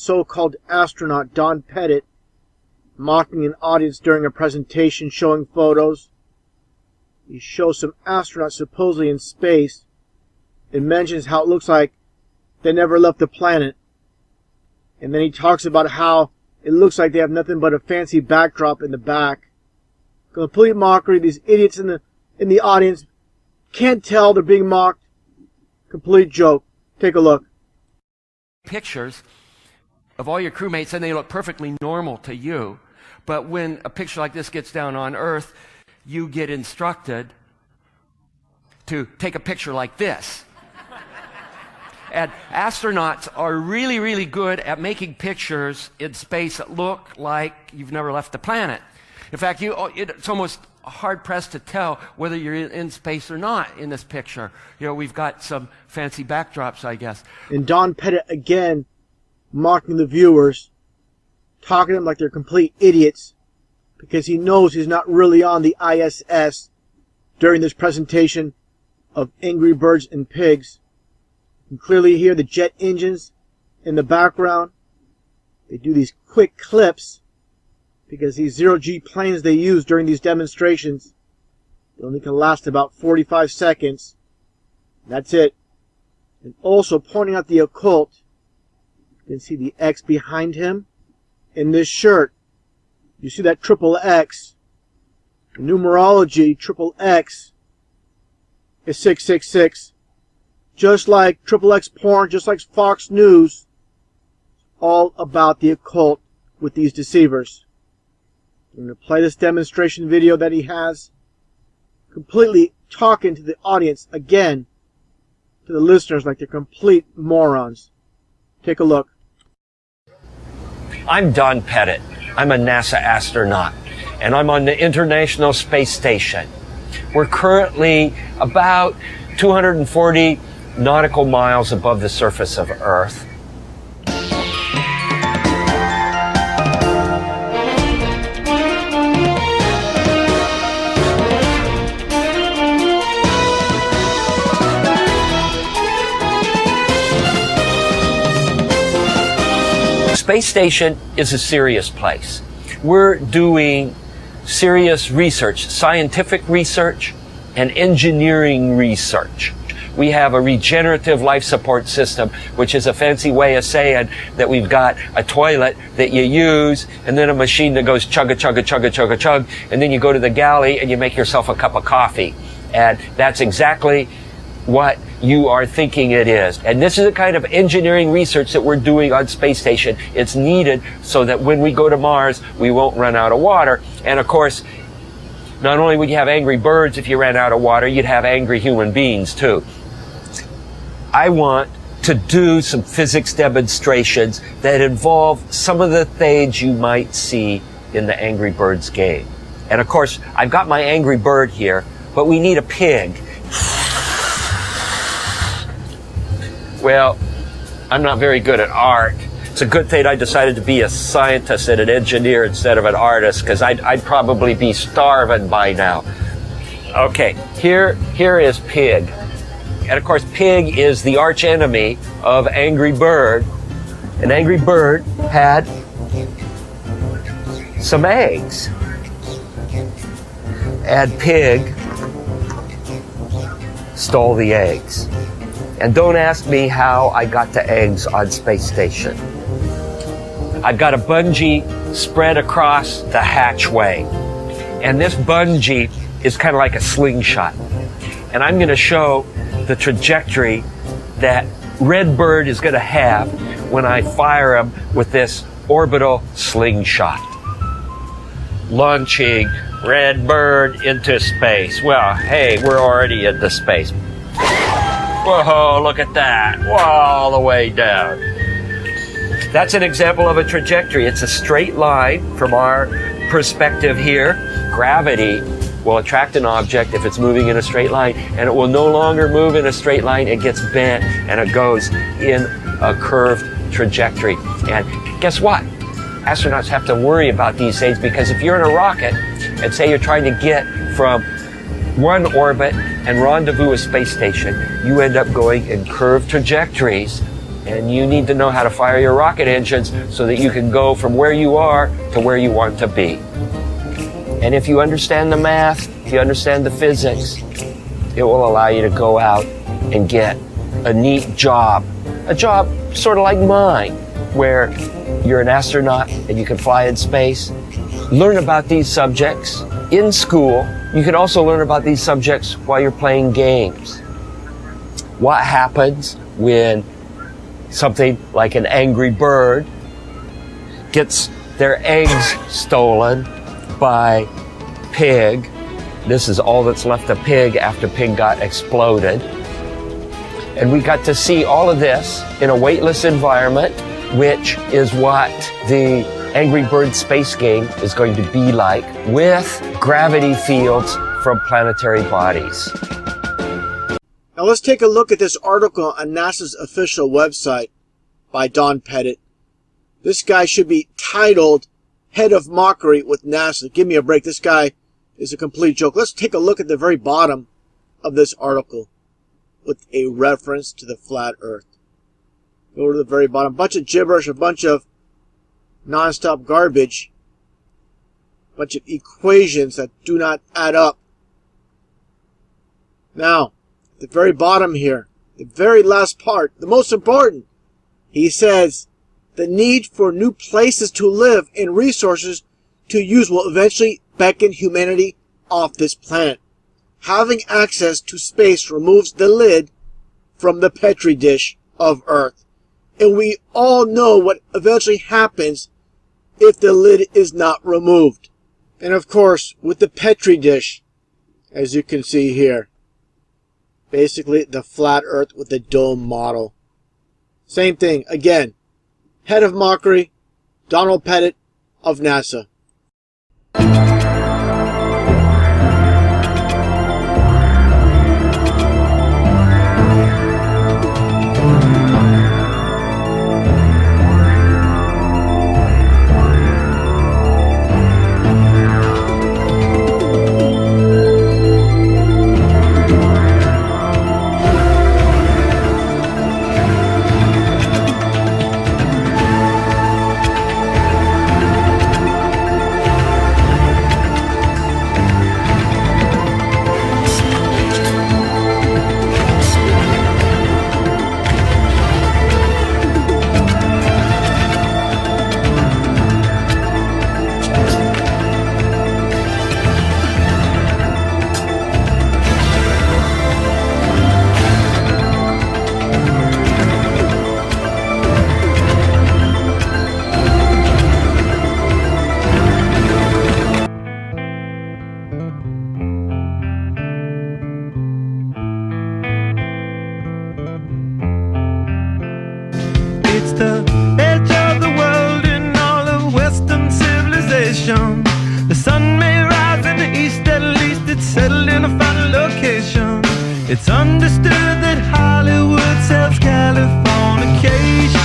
so-called astronaut Don Pettit mocking an audience during a presentation showing photos. He shows some astronauts supposedly in space and mentions how it looks like they never left the planet. And then he talks about how it looks like they have nothing but a fancy backdrop in the back. Complete mockery. These idiots in the audience can't tell they're being mocked. Complete joke. Take a look. Pictures of all your crewmates and they look perfectly normal to you. But when a picture like this gets down on Earth, you get instructed to take a picture like this. And astronauts are really, really good at making pictures in space that look like you've never left the planet. In fact, it's almost hard-pressed to tell whether you're in space or not in this picture. You know, we've got some fancy backdrops, I guess. And Don Pettit, again, mocking the viewers, talking to them like they're complete idiots, because he knows he's not really on the ISS during this presentation of Angry Birds and Pigs. You can clearly hear the jet engines in the background. They do these quick clips because these zero-G planes they use during these demonstrations, they only can last about 45 seconds. That's it. And also pointing out the occult, you can see the X behind him in this shirt. You see that triple X. The numerology, triple X, is 666. Just like triple X porn, just like Fox News, all about the occult with these deceivers. I'm going to play this demonstration video that he has, completely talking to the audience again, to the listeners like they're complete morons. Take a look. I'm Don Pettit. I'm a NASA astronaut, and I'm on the International Space Station. We're currently about 240 nautical miles above the surface of Earth. Space Station is a serious place. We're doing serious research, scientific research and engineering research. We have a regenerative life support system, which is a fancy way of saying that we've got a toilet that you use and then a machine that goes chugga, chugga, chugga, chugga, chug, and then you go to the galley and you make yourself a cup of coffee. And that's exactly what you are thinking it is. And this is the kind of engineering research that we're doing on Space Station. It's needed so that when we go to Mars, we won't run out of water. And of course, not only would you have angry birds if you ran out of water, you'd have angry human beings too. I want to do some physics demonstrations that involve some of the things you might see in the Angry Birds game. And of course, I've got my Angry Bird here, but we need a pig. Well, I'm not very good at art. It's a good thing I decided to be a scientist and an engineer instead of an artist, because I'd probably be starving by now. Okay, here is Pig. And of course, Pig is the arch enemy of Angry Bird. And Angry Bird had some eggs. And Pig stole the eggs. And don't ask me how I got the eggs on Space Station. I've got a bungee spread across the hatchway. And this bungee is kind of like a slingshot. And I'm going to show the trajectory that Redbird is going to have when I fire him with this orbital slingshot. Launching Redbird into space. Well, hey, we're already into space. Whoa, look at that. Whoa, all the way down. That's an example of a trajectory. It's a straight line from our perspective here. Gravity will attract an object if it's moving in a straight line, and it will no longer move in a straight line. It gets bent and it goes in a curved trajectory. And guess what? Astronauts have to worry about these things, because if you're in a rocket and say you're trying to get from one orbit and rendezvous a space station, you end up going in curved trajectories And you need to know how to fire your rocket engines so that you can go from where you are to where you want to be. And if you understand the math, if you understand the physics, it will allow you to go out and get a neat job. A job sort of like mine, where you're an astronaut and you can fly in space. Learn about these subjects in school. You can also learn about these subjects while you're playing games. What happens when something like an angry bird gets their eggs stolen by pig? This is all that's left of pig after pig got exploded. And we got to see all of this in a weightless environment, which is what the Angry Bird space game is going to be like, with gravity fields from planetary bodies. Now let's take a look at this article on NASA's official website by Don Pettit. This guy should be titled Head of Mockery with NASA. Give me a break. This guy is a complete joke. Let's take a look at the very bottom of this article with a reference to the flat Earth. Go to the very bottom. A bunch of gibberish, a bunch of non-stop garbage, a bunch of equations that do not add up. Now, at the very bottom here, the very last part, the most important, he says, the need for new places to live and resources to use will eventually beckon humanity off this planet. Having access to space removes the lid from the Petri dish of Earth. And we all know what eventually happens if the lid is not removed. And of course, with the Petri dish, as you can see here, basically the flat Earth with the dome model. Same thing, again, Head of Mockery, Donald Pettit of NASA. It's the edge of the world in all of Western civilization. The sun may rise in the east, at least it's settled in a final location. It's understood that Hollywood sells Californication.